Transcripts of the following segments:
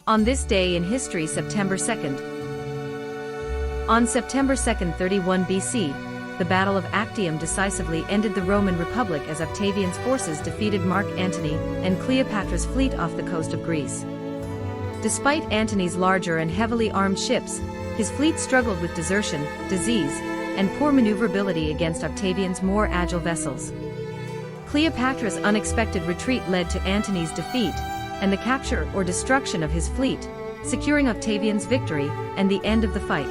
On this day in history, September 2nd. On September 2nd, 31 BC, the Battle of Actium decisively ended the Roman Republic as Octavian's forces defeated Mark Antony and Cleopatra's fleet off the coast of Greece. Despite Antony's larger and heavily armed ships, his fleet struggled with desertion, disease, and poor maneuverability against Octavian's more agile vessels. Cleopatra's unexpected retreat led to Antony's defeat, and the capture or destruction of his fleet, securing Octavian's victory and the end of the fight.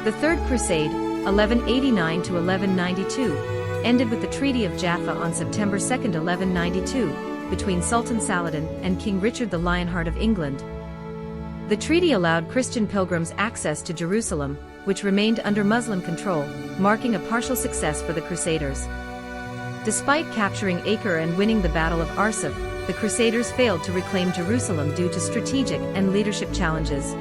The Third Crusade, 1189 to 1192, ended with the Treaty of Jaffa on September 2, 1192, between Sultan Saladin and King Richard the Lionheart of England. The treaty allowed Christian pilgrims access to Jerusalem, which remained under Muslim control, marking a partial success for the Crusaders. Despite capturing Acre and winning the Battle of Arsuf, the Crusaders failed to reclaim Jerusalem due to strategic and leadership challenges.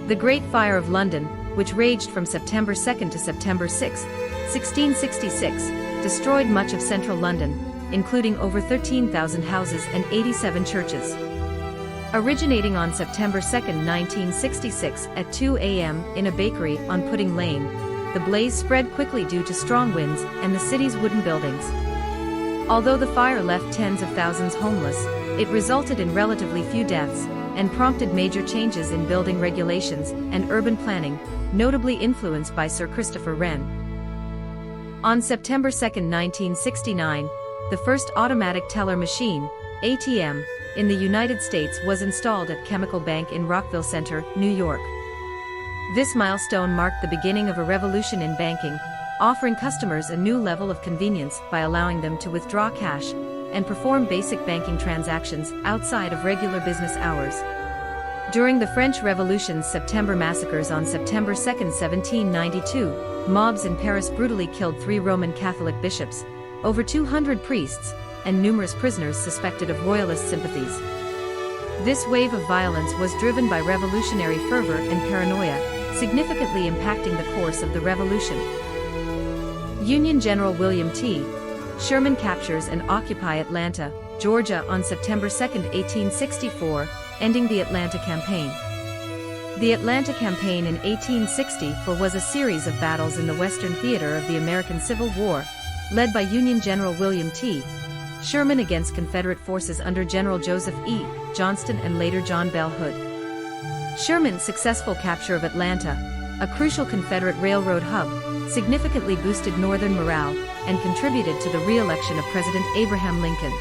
The Great Fire of London, which raged from September 2 to September 6, 1666, destroyed much of central London, including over 13,000 houses and 87 churches. Originating on September 2, 1966, at 2 a.m. in a bakery on Pudding Lane, the blaze spread quickly due to strong winds and the city's wooden buildings. Although the fire left tens of thousands homeless, it resulted in relatively few deaths and prompted major changes in building regulations and urban planning, notably influenced by Sir Christopher Wren. On September 2, 1969, the first automatic teller machine, ATM, in the United States was installed at Chemical Bank in Rockville Center, New York. This milestone marked the beginning of a revolution in banking, offering customers a new level of convenience by allowing them to withdraw cash and perform basic banking transactions outside of regular business hours. During the French Revolution's September massacres on September 2, 1792, mobs in Paris brutally killed 3 Roman Catholic bishops, over 200 priests, and numerous prisoners suspected of royalist sympathies. This wave of violence was driven by revolutionary fervor and paranoia, significantly impacting the course of the revolution. Union General William T. Sherman captures and occupy Atlanta, Georgia on September 2, 1864, ending the Atlanta Campaign. The Atlanta Campaign in 1864 was a series of battles in the Western theater of the American Civil War, led by Union General William T. Sherman against Confederate forces under General Joseph E. Johnston and later John Bell Hood. Sherman's successful capture of Atlanta, a crucial Confederate railroad hub, significantly boosted Northern morale and contributed to the re-election of President Abraham Lincoln.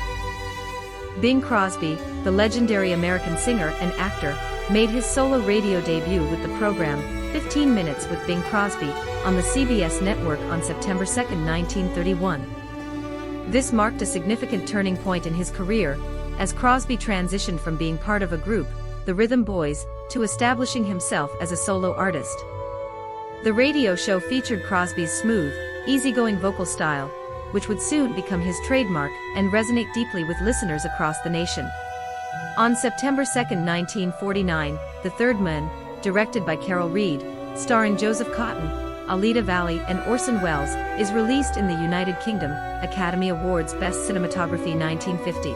Bing Crosby, the legendary American singer and actor, made his solo radio debut with the program 15 Minutes with Bing Crosby on the CBS network on September 2, 1931. This marked a significant turning point in his career, as Crosby transitioned from being part of a group, the Rhythm Boys, to establishing himself as a solo artist. The radio show featured Crosby's smooth, easygoing vocal style, which would soon become his trademark and resonate deeply with listeners across the nation. On September 2, 1949, The Third Man, directed by Carol Reed, starring Joseph Cotton, Alida Valli and Orson Welles, is released in the United Kingdom, Academy Awards Best Cinematography 1950.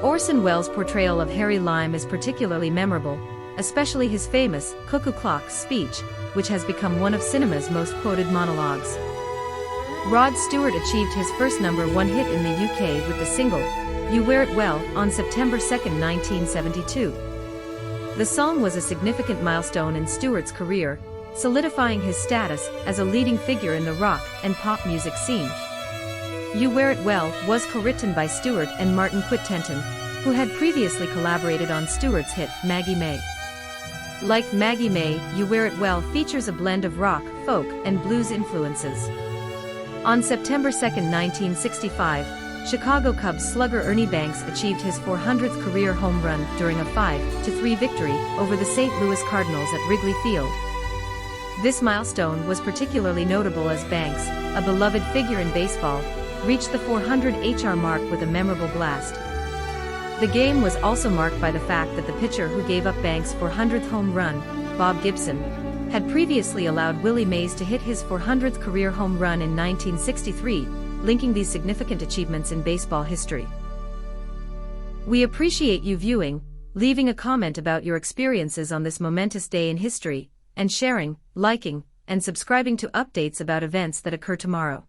Orson Welles' portrayal of Harry Lime is particularly memorable, especially his famous "Cuckoo Clock" speech, which has become one of cinema's most quoted monologues. Rod Stewart achieved his first #1 hit in the UK with the single "You Wear It Well" on September 2, 1972. The song was a significant milestone in Stewart's career, solidifying his status as a leading figure in the rock and pop music scene. You Wear It Well was co-written by Stewart and Martin Quittenton, who had previously collaborated on Stewart's hit Maggie May. Like Maggie May, You Wear It Well features a blend of rock, folk, and blues influences. On September 2, 1965, Chicago Cubs slugger Ernie Banks achieved his 400th career home run during a 5-3 victory over the St. Louis Cardinals at Wrigley Field. This milestone was particularly notable as Banks, a beloved figure in baseball, reached the 400 HR mark with a memorable blast. The game was also marked by the fact that the pitcher who gave up Banks' 400th home run, Bob Gibson, had previously allowed Willie Mays to hit his 400th career home run in 1963, linking these significant achievements in baseball history. We appreciate you viewing, leaving a comment about your experiences on this momentous day in history, and sharing, liking, and subscribing to updates about events that occur tomorrow.